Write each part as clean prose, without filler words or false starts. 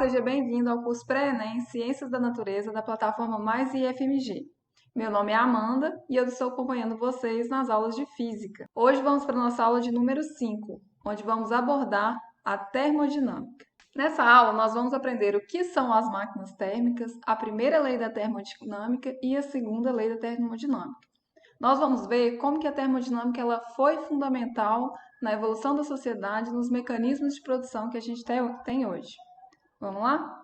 seja bem-vindo ao curso Pré-ENEM Ciências da Natureza da plataforma Mais IFMG. Meu nome é Amanda e eu estou acompanhando vocês nas aulas de Física. Hoje vamos para a nossa aula de número 5, onde vamos abordar a termodinâmica. Nessa aula, nós vamos aprender o que são as máquinas térmicas, a primeira lei da termodinâmica e a segunda lei da termodinâmica. Nós vamos ver como que a termodinâmica ela foi fundamental na evolução da sociedade, nos mecanismos de produção que a gente tem hoje. Vamos lá?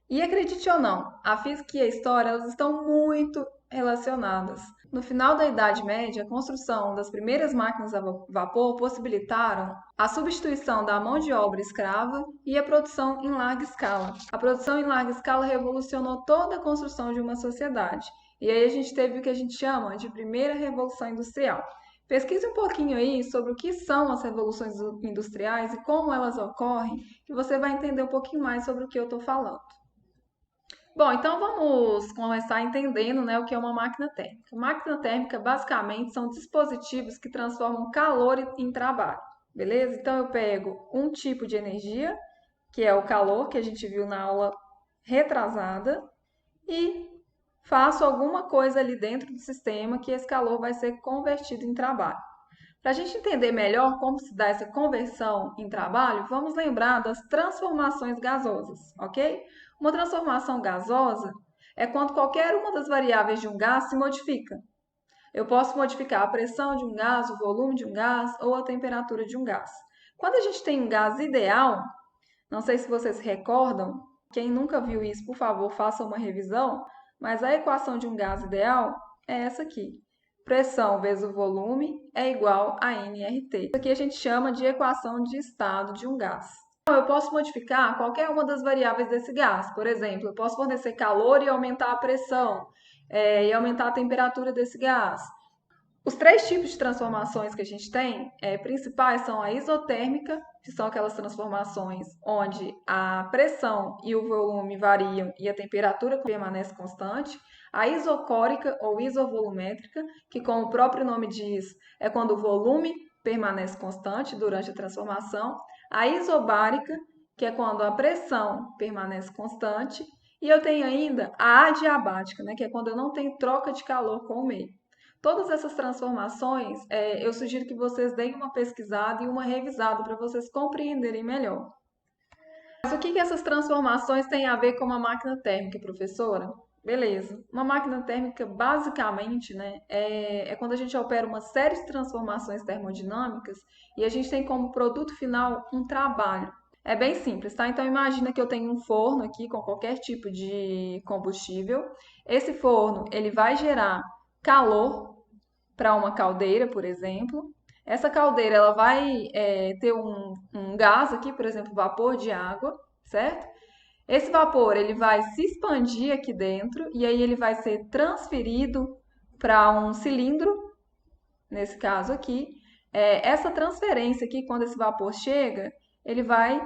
E acredite ou não, a física e a história elas estão muito relacionadas. No final da Idade Média, a construção das primeiras máquinas a vapor possibilitaram a substituição da mão de obra escrava e a produção em larga escala. A produção em larga escala revolucionou toda a construção de uma sociedade. E aí a gente teve o que a gente chama de primeira revolução industrial. Pesquise um pouquinho aí sobre o que são as revoluções industriais e como elas ocorrem, que você vai entender um pouquinho mais sobre o que eu estou falando. Bom, então vamos começar entendendo, né, o que é uma máquina térmica. Máquina térmica, basicamente, são dispositivos que transformam calor em trabalho, beleza? Então eu pego um tipo de energia, que é o calor, que a gente viu na aula retrasada, e faço alguma coisa ali dentro do sistema que esse calor vai ser convertido em trabalho. Para a gente entender melhor como se dá essa conversão em trabalho, vamos lembrar das transformações gasosas, ok? Uma transformação gasosa é quando qualquer uma das variáveis de um gás se modifica. Eu posso modificar a pressão de um gás, o volume de um gás ou a temperatura de um gás. Quando a gente tem um gás ideal, não sei se vocês recordam, quem nunca viu isso, por favor, faça uma revisão, mas a equação de um gás ideal é essa aqui. Pressão vezes o volume é igual a nRT. Isso aqui a gente chama de equação de estado de um gás. Então, eu posso modificar qualquer uma das variáveis desse gás. Por exemplo, eu posso fornecer calor e aumentar a pressão, e aumentar a temperatura desse gás. Os três tipos de transformações que a gente tem principais são a isotérmica, que são aquelas transformações onde a pressão e o volume variam e a temperatura permanece constante. A isocórica ou isovolumétrica, que como o próprio nome diz, é quando o volume permanece constante durante a transformação. A isobárica, que é quando a pressão permanece constante. E eu tenho ainda a adiabática, né, que é quando eu não tenho troca de calor com o meio. Todas essas transformações, eu sugiro que vocês deem uma pesquisada e uma revisada para vocês compreenderem melhor. Mas o que essas transformações têm a ver com uma máquina térmica, professora? Beleza. Uma máquina térmica, basicamente, né, é quando a gente opera uma série de transformações termodinâmicas e a gente tem como produto final um trabalho. É bem simples, tá? Então, imagina que eu tenho um forno aqui com qualquer tipo de combustível. Esse forno, ele vai gerar calor para uma caldeira, por exemplo. Essa caldeira ela vai ter um gás aqui, por exemplo, vapor de água, certo? Esse vapor ele vai se expandir aqui dentro e aí ele vai ser transferido para um cilindro, nesse caso aqui. Essa transferência aqui, quando esse vapor chega, ele vai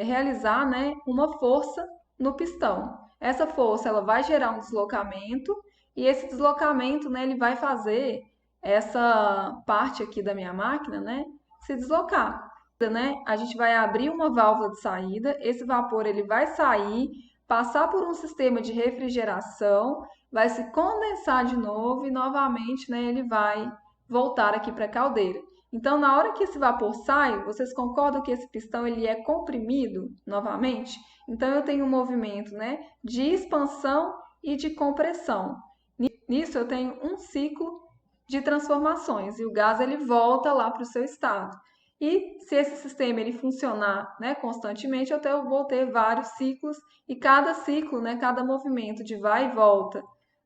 realizar, né, uma força no pistão. Essa força ela vai gerar um deslocamento e esse deslocamento, né, ele vai fazer essa parte aqui da minha máquina, né, se deslocar. Né? A gente vai abrir uma válvula de saída, esse vapor ele vai sair, passar por um sistema de refrigeração, vai se condensar de novo e novamente, né, ele vai voltar aqui para a caldeira. Então, na hora que esse vapor sai, vocês concordam que esse pistão ele é comprimido novamente? Então, eu tenho um movimento, né, de expansão e de compressão. Nisso, eu tenho um ciclo de transformações e o gás ele volta lá para o seu estado. E se esse sistema ele funcionar, né, constantemente, eu vou ter vários ciclos e cada ciclo, né, cada movimento de vai e volta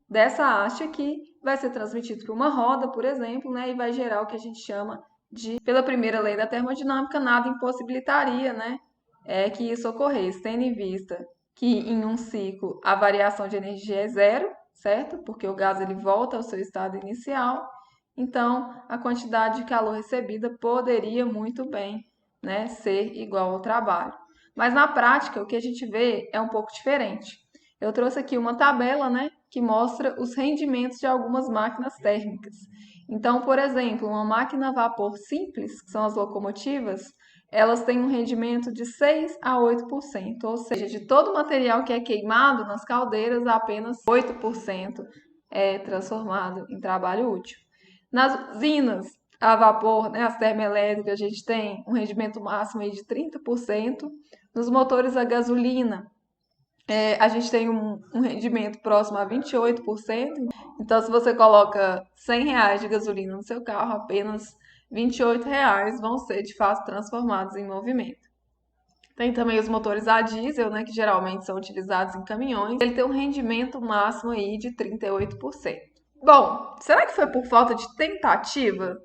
dessa haste aqui vai ser transmitido por uma roda, por exemplo, né, e vai gerar o que a gente chama de, pela primeira lei da termodinâmica, nada impossibilitaria, né, que isso ocorresse, tendo em vista que em um ciclo a variação de energia é zero, certo? Porque o gás ele volta ao seu estado inicial. Então, a quantidade de calor recebida poderia muito bem, né, ser igual ao trabalho. Mas na prática, o que a gente vê é um pouco diferente. Eu trouxe aqui uma tabela, né, que mostra os rendimentos de algumas máquinas térmicas. Então, por exemplo, uma máquina a vapor simples, que são as locomotivas, elas têm um rendimento de 6 a 8%, ou seja, de todo o material que é queimado nas caldeiras, apenas 8% é transformado em trabalho útil. Nas usinas a vapor, né, as termoelétricas, a gente tem um rendimento máximo aí de 30%. Nos motores a gasolina, a gente tem um rendimento próximo a 28%. Então, se você coloca R$ 100 de gasolina no seu carro, apenas R$ 28 vão ser de fato transformados em movimento. Tem também os motores a diesel, né, que geralmente são utilizados em caminhões. Ele tem um rendimento máximo aí de 38%. Bom, será que foi por falta de tentativa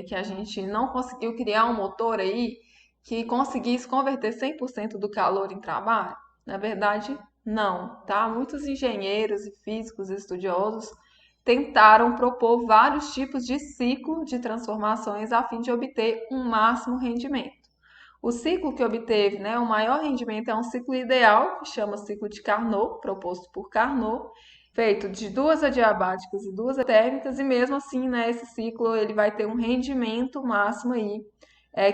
que a gente não conseguiu criar um motor aí que conseguisse converter 100% do calor em trabalho? Na verdade, não, tá? Muitos engenheiros e físicos estudiosos tentaram propor vários tipos de ciclo de transformações a fim de obter um máximo rendimento. O ciclo que obteve, né, o maior rendimento é um ciclo ideal, que chama ciclo de Carnot, proposto por Carnot, feito de 2 adiabáticas e 2 térmicas, e mesmo assim, né, esse ciclo ele vai ter um rendimento máximo aí,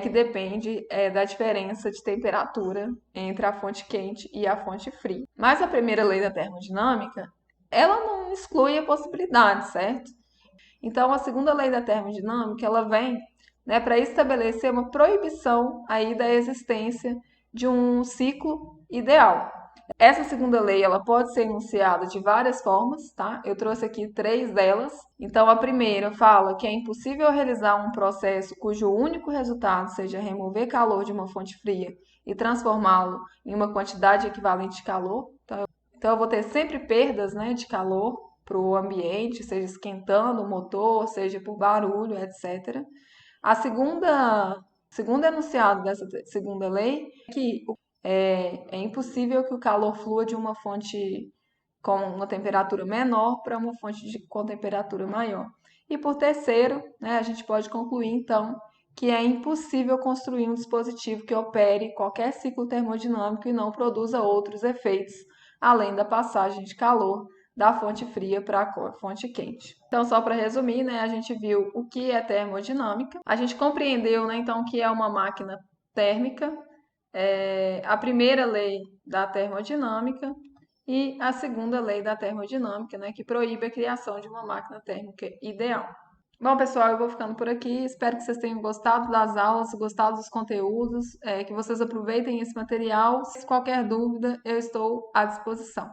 que depende da diferença de temperatura entre a fonte quente e a fonte fria. Mas a primeira lei da termodinâmica, ela não exclui a possibilidade, certo? Então, a segunda lei da termodinâmica, ela vem, né, para estabelecer uma proibição aí da existência de um ciclo ideal. Essa segunda lei, ela pode ser enunciada de várias formas, tá? Eu trouxe aqui 3 delas. Então, a primeira fala que é impossível realizar um processo cujo único resultado seja remover calor de uma fonte fria e transformá-lo em uma quantidade equivalente de calor. Então eu vou ter sempre perdas, né, de calor para o ambiente, seja esquentando o motor, seja por barulho, etc. A segundo enunciado dessa segunda lei é que é impossível que o calor flua de uma fonte com uma temperatura menor para uma fonte com temperatura maior. E por terceiro, né, a gente pode concluir então que é impossível construir um dispositivo que opere qualquer ciclo termodinâmico e não produza outros efeitos, além da passagem de calor da fonte fria para a fonte quente. Então, só para resumir, né, a gente viu o que é termodinâmica, a gente compreendeu, né, então, o que é uma máquina térmica, a primeira lei da termodinâmica e a segunda lei da termodinâmica, né, que proíbe a criação de uma máquina térmica ideal. Bom, pessoal, eu vou ficando por aqui. Espero que vocês tenham gostado das aulas, gostado dos conteúdos, que vocês aproveitem esse material. Se qualquer dúvida, eu estou à disposição.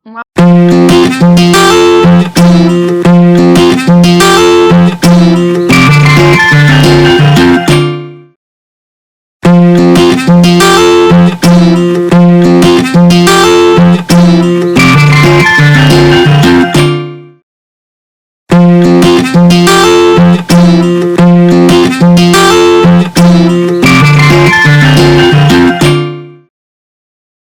Um